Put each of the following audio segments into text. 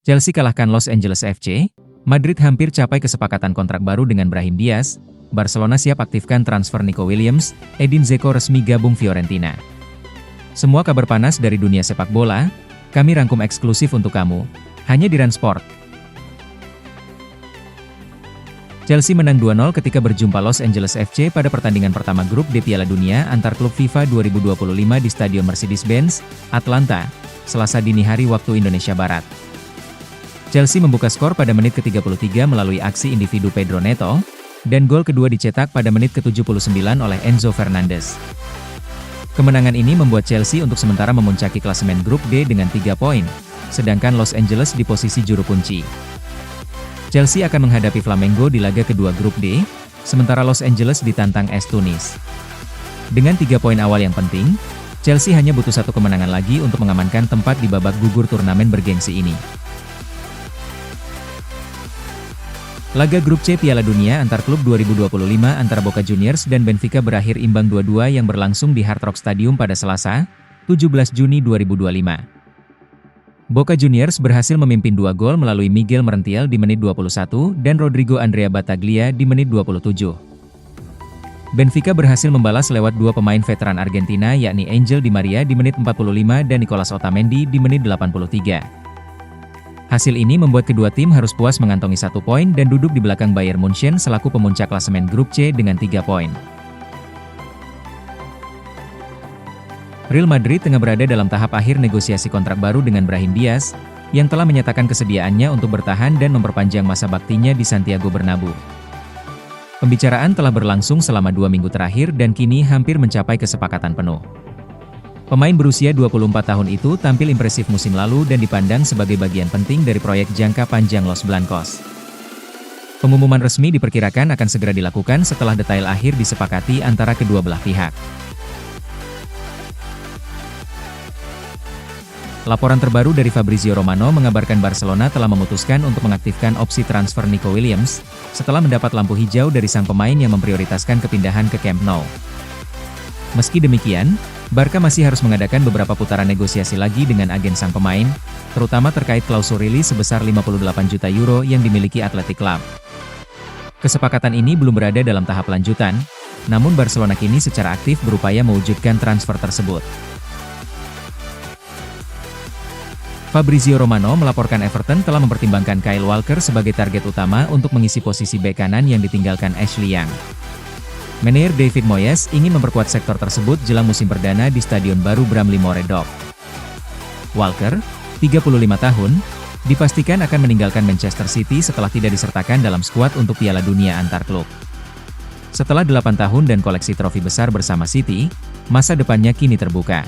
Chelsea kalahkan Los Angeles FC, Madrid hampir capai kesepakatan kontrak baru dengan Brahim Diaz, Barcelona siap aktifkan transfer Nico Williams, Edin Dzeko resmi gabung Fiorentina. Semua kabar panas dari dunia sepak bola, kami rangkum eksklusif untuk kamu, hanya di RAN Sport. Chelsea menang 2-0 ketika berjumpa Los Angeles FC pada pertandingan pertama grup D Piala Dunia antar klub FIFA 2025 di Stadion Mercedes-Benz, Atlanta, Selasa dini hari waktu Indonesia Barat. Chelsea membuka skor pada menit ke-33 melalui aksi individu Pedro Neto, dan gol kedua dicetak pada menit ke-79 oleh Enzo Fernandez. Kemenangan ini membuat Chelsea untuk sementara memuncaki klasemen grup D dengan 3 poin, sedangkan Los Angeles di posisi juru kunci. Chelsea akan menghadapi Flamengo di laga kedua grup D, sementara Los Angeles ditantang AS Tunis. Dengan 3 poin awal yang penting, Chelsea hanya butuh 1 kemenangan lagi untuk mengamankan tempat di babak gugur turnamen bergengsi ini. Laga grup C Piala Dunia antar klub 2025 antara Boca Juniors dan Benfica berakhir imbang 2-2 yang berlangsung di Hard Rock Stadium pada Selasa, 17 Juni 2025. Boca Juniors berhasil memimpin 2 gol melalui Miguel Merentiel di menit 21 dan Rodrigo Andrea Battaglia di menit 27. Benfica berhasil membalas lewat 2 pemain veteran Argentina yakni Angel Di Maria di menit 45 dan Nicolas Otamendi di menit 83. Hasil ini membuat kedua tim harus puas mengantongi 1 poin dan duduk di belakang Bayern Munchen selaku pemuncak klasemen grup C dengan 3 poin. Real Madrid tengah berada dalam tahap akhir negosiasi kontrak baru dengan Brahim Diaz, yang telah menyatakan kesediaannya untuk bertahan dan memperpanjang masa baktinya di Santiago Bernabeu. Pembicaraan telah berlangsung selama 2 minggu terakhir dan kini hampir mencapai kesepakatan penuh. Pemain berusia 24 tahun itu tampil impresif musim lalu dan dipandang sebagai bagian penting dari proyek jangka panjang Los Blancos. Pengumuman resmi diperkirakan akan segera dilakukan setelah detail akhir disepakati antara kedua belah pihak. Laporan terbaru dari Fabrizio Romano mengabarkan Barcelona telah memutuskan untuk mengaktifkan opsi transfer Nico Williams, setelah mendapat lampu hijau dari sang pemain yang memprioritaskan kepindahan ke Camp Nou. Meski demikian, Barca masih harus mengadakan beberapa putaran negosiasi lagi dengan agen sang pemain, terutama terkait klausul rilis sebesar 58 juta euro yang dimiliki Athletic Club. Kesepakatan ini belum berada dalam tahap lanjutan, namun Barcelona kini secara aktif berupaya mewujudkan transfer tersebut. Fabrizio Romano melaporkan Everton telah mempertimbangkan Kyle Walker sebagai target utama untuk mengisi posisi bek kanan yang ditinggalkan Ashley Young. Manajer David Moyes ingin memperkuat sektor tersebut jelang musim perdana di stadion baru Bramley Moore Dock. Walker, 35 tahun, dipastikan akan meninggalkan Manchester City setelah tidak disertakan dalam skuad untuk Piala Dunia antar klub. Setelah 8 tahun dan koleksi trofi besar bersama City, masa depannya kini terbuka.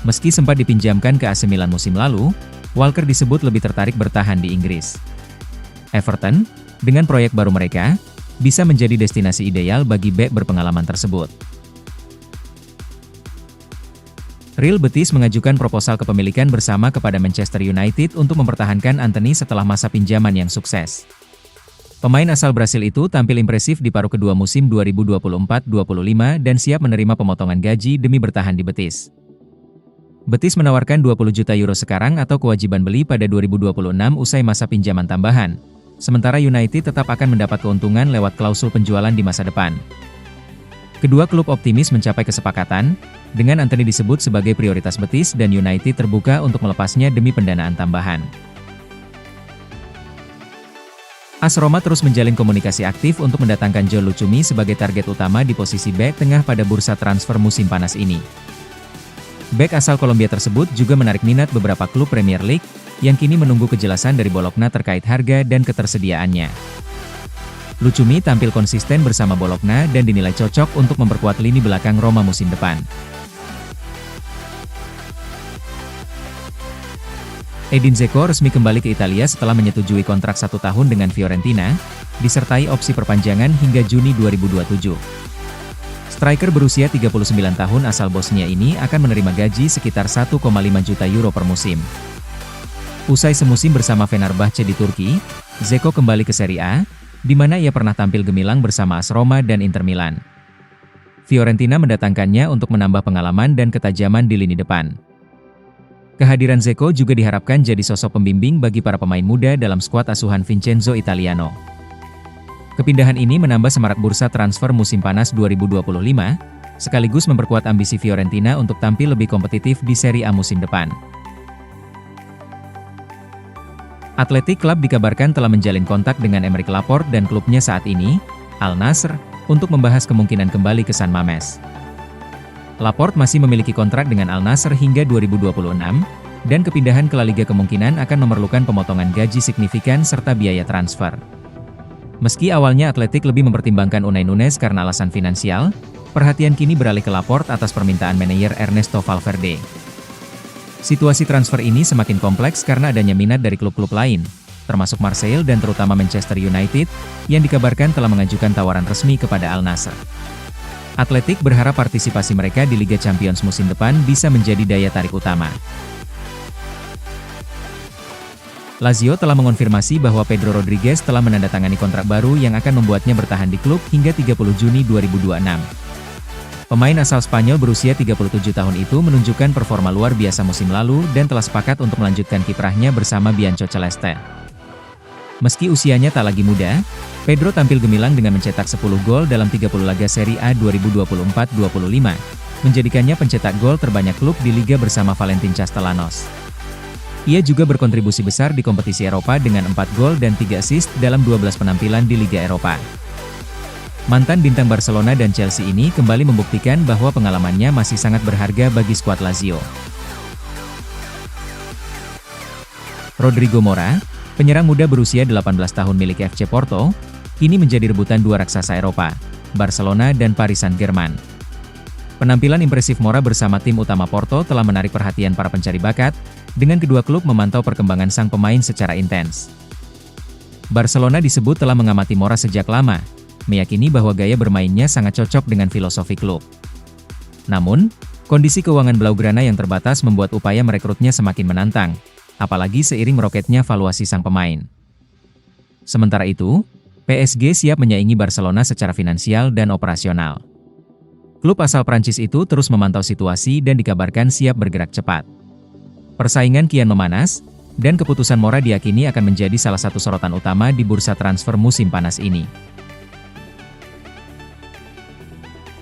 Meski sempat dipinjamkan ke AC Milan musim lalu, Walker disebut lebih tertarik bertahan di Inggris. Everton, dengan proyek baru mereka, bisa menjadi destinasi ideal bagi bek berpengalaman tersebut. Real Betis mengajukan proposal kepemilikan bersama kepada Manchester United untuk mempertahankan Antony setelah masa pinjaman yang sukses. Pemain asal Brasil itu tampil impresif di paruh kedua musim 2024-25 dan siap menerima pemotongan gaji demi bertahan di Betis. Betis menawarkan 20 juta euro sekarang atau kewajiban beli pada 2026 usai masa pinjaman tambahan. Sementara United tetap akan mendapat keuntungan lewat klausul penjualan di masa depan. Kedua klub optimis mencapai kesepakatan, dengan Antony disebut sebagai prioritas Betis dan United terbuka untuk melepasnya demi pendanaan tambahan. AS Roma terus menjalin komunikasi aktif untuk mendatangkan Joe Lucumi sebagai target utama di posisi bek tengah pada bursa transfer musim panas ini. Bek asal Kolombia tersebut juga menarik minat beberapa klub Premier League, yang kini menunggu kejelasan dari Bologna terkait harga dan ketersediaannya. Lucumi tampil konsisten bersama Bologna dan dinilai cocok untuk memperkuat lini belakang Roma musim depan. Edin Dzeko resmi kembali ke Italia setelah menyetujui kontrak 1 tahun dengan Fiorentina, disertai opsi perpanjangan hingga Juni 2027. Striker berusia 39 tahun asal Bosnia ini akan menerima gaji sekitar 1,5 juta euro per musim. Usai semusim bersama Fenerbahce di Turki, Dzeko kembali ke Serie A, di mana ia pernah tampil gemilang bersama AS Roma dan Inter Milan. Fiorentina mendatangkannya untuk menambah pengalaman dan ketajaman di lini depan. Kehadiran Dzeko juga diharapkan jadi sosok pembimbing bagi para pemain muda dalam skuad asuhan Vincenzo Italiano. Kepindahan ini menambah semarak bursa transfer musim panas 2025, sekaligus memperkuat ambisi Fiorentina untuk tampil lebih kompetitif di Serie A musim depan. Athletic Club dikabarkan telah menjalin kontak dengan Aymeric Laporte dan klubnya saat ini, Al Nassr, untuk membahas kemungkinan kembali ke San Mamés. Laporte masih memiliki kontrak dengan Al Nassr hingga 2026, dan kepindahan ke La Liga kemungkinan akan memerlukan pemotongan gaji signifikan serta biaya transfer. Meski awalnya Athletic lebih mempertimbangkan Unai Nunez karena alasan finansial, perhatian kini beralih ke Laporte atas permintaan manajer Ernesto Valverde. Situasi transfer ini semakin kompleks karena adanya minat dari klub-klub lain, termasuk Marseille dan terutama Manchester United, yang dikabarkan telah mengajukan tawaran resmi kepada Al Nassr. Athletic berharap partisipasi mereka di Liga Champions musim depan bisa menjadi daya tarik utama. Lazio telah mengonfirmasi bahwa Pedro Rodriguez telah menandatangani kontrak baru yang akan membuatnya bertahan di klub hingga 30 Juni 2026. Pemain asal Spanyol berusia 37 tahun itu menunjukkan performa luar biasa musim lalu dan telah sepakat untuk melanjutkan kiprahnya bersama Bianco Celeste. Meski usianya tak lagi muda, Pedro tampil gemilang dengan mencetak 10 gol dalam 30 laga Serie A 2024-25, menjadikannya pencetak gol terbanyak klub di Liga bersama Valentin Castellanos. Ia juga berkontribusi besar di kompetisi Eropa dengan 4 gol dan 3 assist dalam 12 penampilan di Liga Eropa. Mantan bintang Barcelona dan Chelsea ini kembali membuktikan bahwa pengalamannya masih sangat berharga bagi skuad Lazio. Rodrigo Mora, penyerang muda berusia 18 tahun milik FC Porto, kini menjadi rebutan dua raksasa Eropa, Barcelona dan Paris Saint-Germain. Penampilan impresif Mora bersama tim utama Porto telah menarik perhatian para pencari bakat, dengan kedua klub memantau perkembangan sang pemain secara intens. Barcelona disebut telah mengamati Mora sejak lama, meyakini bahwa gaya bermainnya sangat cocok dengan filosofi klub. Namun, kondisi keuangan Blaugrana yang terbatas membuat upaya merekrutnya semakin menantang, apalagi seiring meroketnya valuasi sang pemain. Sementara itu, PSG siap menyaingi Barcelona secara finansial dan operasional. Klub asal Prancis itu terus memantau situasi dan dikabarkan siap bergerak cepat. Persaingan kian memanas, dan keputusan Mora diyakini akan menjadi salah satu sorotan utama di bursa transfer musim panas ini.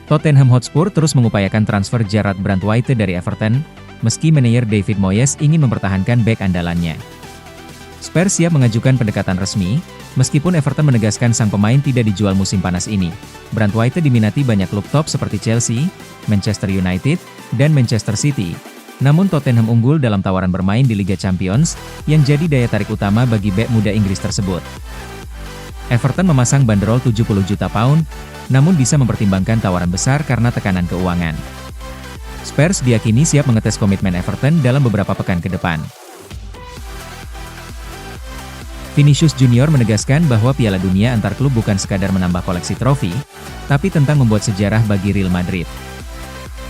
Tottenham Hotspur terus mengupayakan transfer Jarrad Brandtwaite dari Everton, meski manajer David Moyes ingin mempertahankan bek andalannya. Spurs siap mengajukan pendekatan resmi, meskipun Everton menegaskan sang pemain tidak dijual musim panas ini. Brandtwaite diminati banyak klub top seperti Chelsea, Manchester United, dan Manchester City. Namun Tottenham unggul dalam tawaran bermain di Liga Champions, yang jadi daya tarik utama bagi bek muda Inggris tersebut. Everton memasang banderol 70 juta pound, namun bisa mempertimbangkan tawaran besar karena tekanan keuangan. Spurs diyakini siap mengetes komitmen Everton dalam beberapa pekan ke depan. Vinicius Junior menegaskan bahwa Piala Dunia antar klub bukan sekadar menambah koleksi trofi, tapi tentang membuat sejarah bagi Real Madrid.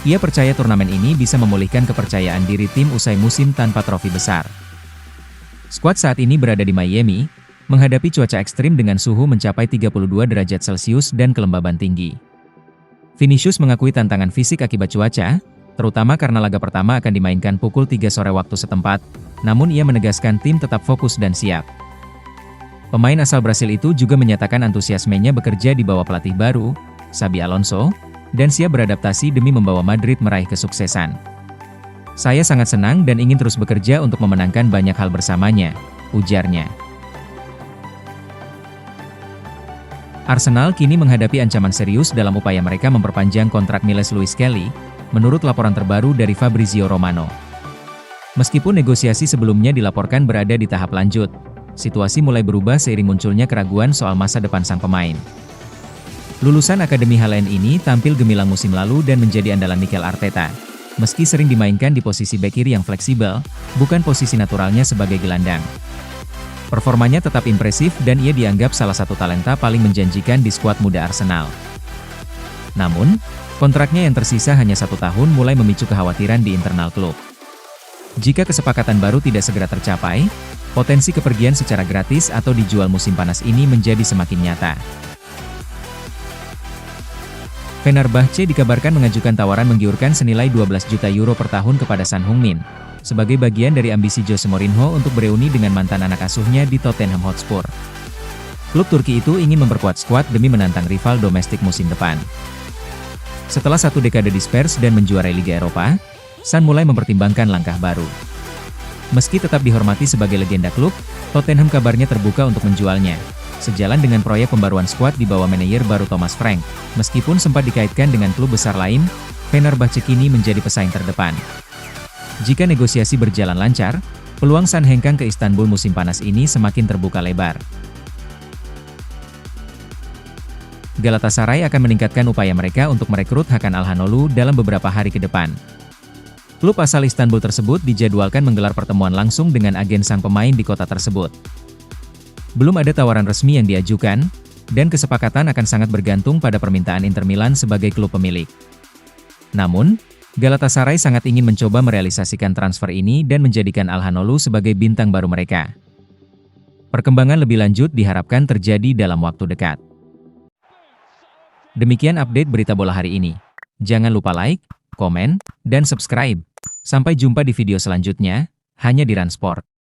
Ia percaya turnamen ini bisa memulihkan kepercayaan diri tim usai musim tanpa trofi besar. Skuad saat ini berada di Miami, menghadapi cuaca ekstrim dengan suhu mencapai 32 derajat Celcius dan kelembaban tinggi. Vinicius mengakui tantangan fisik akibat cuaca, terutama karena laga pertama akan dimainkan pukul 3 sore waktu setempat, namun ia menegaskan tim tetap fokus dan siap. Pemain asal Brasil itu juga menyatakan antusiasmenya bekerja di bawah pelatih baru, Xabi Alonso, dan siap beradaptasi demi membawa Madrid meraih kesuksesan. Saya sangat senang dan ingin terus bekerja untuk memenangkan banyak hal bersamanya, ujarnya. Arsenal kini menghadapi ancaman serius dalam upaya mereka memperpanjang kontrak Miles Lewis Kelly, menurut laporan terbaru dari Fabrizio Romano. Meskipun negosiasi sebelumnya dilaporkan berada di tahap lanjut, situasi mulai berubah seiring munculnya keraguan soal masa depan sang pemain. Lulusan Akademi Haaland ini tampil gemilang musim lalu dan menjadi andalan Mikel Arteta. Meski sering dimainkan di posisi bek kiri yang fleksibel, bukan posisi naturalnya sebagai gelandang. Performanya tetap impresif dan ia dianggap salah satu talenta paling menjanjikan di skuad muda Arsenal. Namun, kontraknya yang tersisa hanya 1 tahun mulai memicu kekhawatiran di internal klub. Jika kesepakatan baru tidak segera tercapai, potensi kepergian secara gratis atau dijual musim panas ini menjadi semakin nyata. Fenerbahce dikabarkan mengajukan tawaran menggiurkan senilai 12 juta euro per tahun kepada Son Heung-min, sebagai bagian dari ambisi Jose Mourinho untuk bereuni dengan mantan anak asuhnya di Tottenham Hotspur. Klub Turki itu ingin memperkuat skuad demi menantang rival domestik musim depan. Setelah satu dekade di Spurs dan menjuarai Liga Eropa, Son mulai mempertimbangkan langkah baru. Meski tetap dihormati sebagai legenda klub, Tottenham kabarnya terbuka untuk menjualnya, sejalan dengan proyek pembaruan skuad di bawah manajer baru Thomas Frank. Meskipun sempat dikaitkan dengan klub besar lain, Fenerbahce kini menjadi pesaing terdepan. Jika negosiasi berjalan lancar, peluang Son hengkang ke Istanbul musim panas ini semakin terbuka lebar. Galatasaray akan meningkatkan upaya mereka untuk merekrut Hakan Alhanoglu dalam beberapa hari ke depan. Klub asal Istanbul tersebut dijadwalkan menggelar pertemuan langsung dengan agen sang pemain di kota tersebut. Belum ada tawaran resmi yang diajukan, dan kesepakatan akan sangat bergantung pada permintaan Inter Milan sebagai klub pemilik. Namun, Galatasaray sangat ingin mencoba merealisasikan transfer ini dan menjadikan Alhanoglu sebagai bintang baru mereka. Perkembangan lebih lanjut diharapkan terjadi dalam waktu dekat. Demikian update berita bola hari ini. Jangan lupa like, komen, dan subscribe. Sampai jumpa di video selanjutnya, hanya di Run Sport.